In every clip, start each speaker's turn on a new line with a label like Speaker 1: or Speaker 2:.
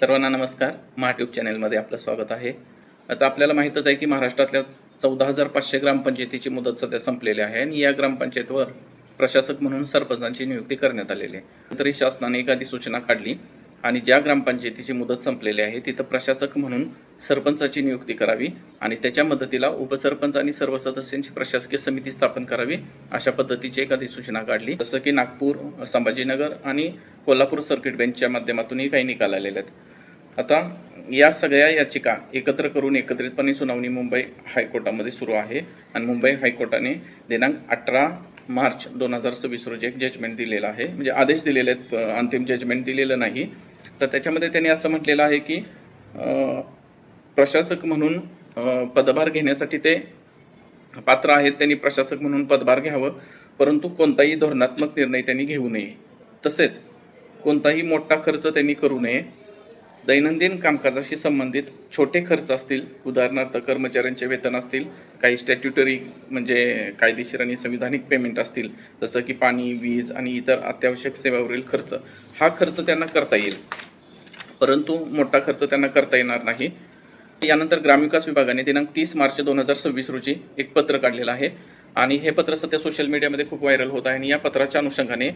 Speaker 1: सर्वांना नमस्कार. महाट्यूब चॅनलमध्ये आपलं स्वागत आहे. आता आपल्याला माहीतच आहे की महाराष्ट्रातल्या 14,500 ग्रामपंचायतीची मुदत सध्या संपलेली आहे आणि या ग्रामपंचायतीवर प्रशासक म्हणून सरपंचांची नियुक्ती करण्यात आलेली आहे. तरी शासनाने एक अधिसूचना काढली आणि ज्या ग्रामपंचायतीची मुदत संपलेली आहे तिथं प्रशासक म्हणून सरपंचाची नियुक्ती करावी आणि त्याच्या मदतीला उपसरपंच आणि सर्व सदस्यांची प्रशासकीय समिती स्थापन करावी अशा पद्धतीची एक अधिसूचना काढली. जसं की नागपूर, संभाजीनगर आणि कोल्हापूर सर्किट बेंचच्या माध्यमातूनही काही निकाल आलेले आहेत. आता या सगळ्या याचिका एकत्र करून एकत्रितपणे सुनावणी मुंबई हायकोर्टामध्ये सुरू आहे आणि मुंबई हायकोर्टाने दिनांक 18 मार्च 2026 रोजी एक जजमेंट दिलेलं आहे. म्हणजे आदेश दिलेले आहेत, अंतिम जजमेंट दिलेलं नाही. तर त्याच्यामध्ये त्यांनी असं म्हटलेलं आहे की प्रशासक म्हणून पदभार घेण्यासाठी ते पात्र आहेत, त्यांनी प्रशासक म्हणून पदभार घ्यावं, परंतु कोणताही धोरणात्मक निर्णय त्यांनी घेऊ नये, तसेच कोणताही मोठा खर्च त्यांनी करू नये. दैनंदिन कामकाजाशी संबंधित छोटे खर्च असतील, उदाहरणार्थ कर्मचाऱ्यांचे वेतन असतील, काही स्टॅट्युटरी म्हणजे कायदेशीर आणि संविधानिक पेमेंट असतील, जसं की पाणी, वीज आणि इतर अत्यावश्यक सेवावरील खर्च, हा खर्च त्यांना करता येईल, परंतु मोठा खर्च त्यांना करता येणार नाही. यानंतर ग्रामविकास विभागाने दिनांक 30 मार्च 2026 रोजी एक पत्र काढलेलं आहे आणि हे पत्र सध्या सोशल मीडियामध्ये खूप व्हायरल होत आहे आणि या पत्राच्या अनुषंगाने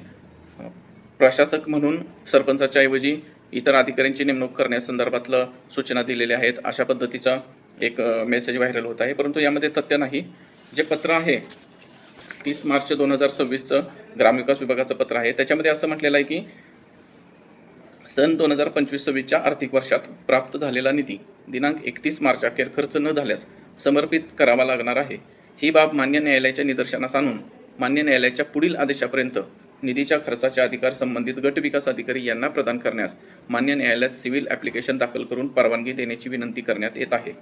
Speaker 1: प्रशासक म्हणून सरपंचाच्या ऐवजी इतर अधिकाऱ्यांची नेमणूक करण्यासंदर्भातलं सूचना दिलेल्या आहेत अशा पद्धतीचा एक मेसेज व्हायरल होत आहे. परंतु यामध्ये तथ्य नाही. जे पत्र आहे 30 मार्च 2026चं ग्रामविकास विभागाचं पत्र आहे, त्याच्यामध्ये असं म्हटलेलं आहे की सन 2025-26च्या आर्थिक वर्षात प्राप्त झालेला निधी दिनांक 31 मार्च अखेर खर्च न झाल्यास समर्पित करावा लागणार आहे. ही बाब मान्य न्यायालयाच्या निदर्शनास आणून मान्य न्यायालयाच्या पुढील आदेशापर्यंत निधीच्या खर्चाचे अधिकार संबंधित गट विकास अधिकारी यांना प्रदान करण्यास मान्य न्यायालयात सिव्हिल ॲप्लिकेशन दाखल करून परवानगी देण्याची विनंती करण्यात येत आहे.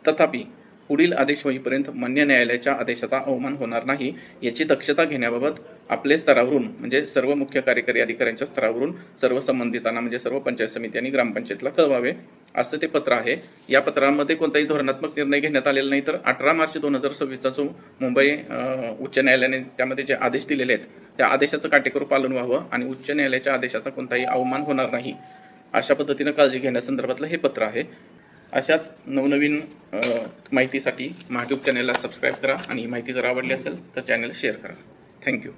Speaker 1: तथापि पुढील आदेश होईपर्यंत मान्य न्यायालयाच्या आदेशाचा अवमान होणार नाही याची दक्षता घेण्याबाबत आपले स्तरावरून म्हणजे सर्व मुख्य कार्यकारी अधिकाऱ्यांच्या स्तरावरून सर्व संबंधितांना म्हणजे सर्व पंचायत समिती आणि ग्रामपंचायतला कळवावे असं ते पत्र आहे. या पत्रामध्ये कोणताही धोरणात्मक निर्णय घेण्यात आलेला नाही. तर 18 मार्च 2026चा जो मुंबई उच्च न्यायालयाने त्यामध्ये जे आदेश दिलेले आहेत त्या आदेशाचं काटेकोर पालन व्हावं आणि उच्च न्यायालयाच्या आदेशाचा कोणताही अवमान होणार नाही अशा पद्धतीनं काळजी घेण्यासंदर्भातलं हे पत्र आहे. अशाच नवनवीन माहितीसाठी महाट्यूब चॅनलला सबस्क्राईब करा आणि माहिती जर आवडली असेल तर चॅनल शेअर करा. थँक्यू.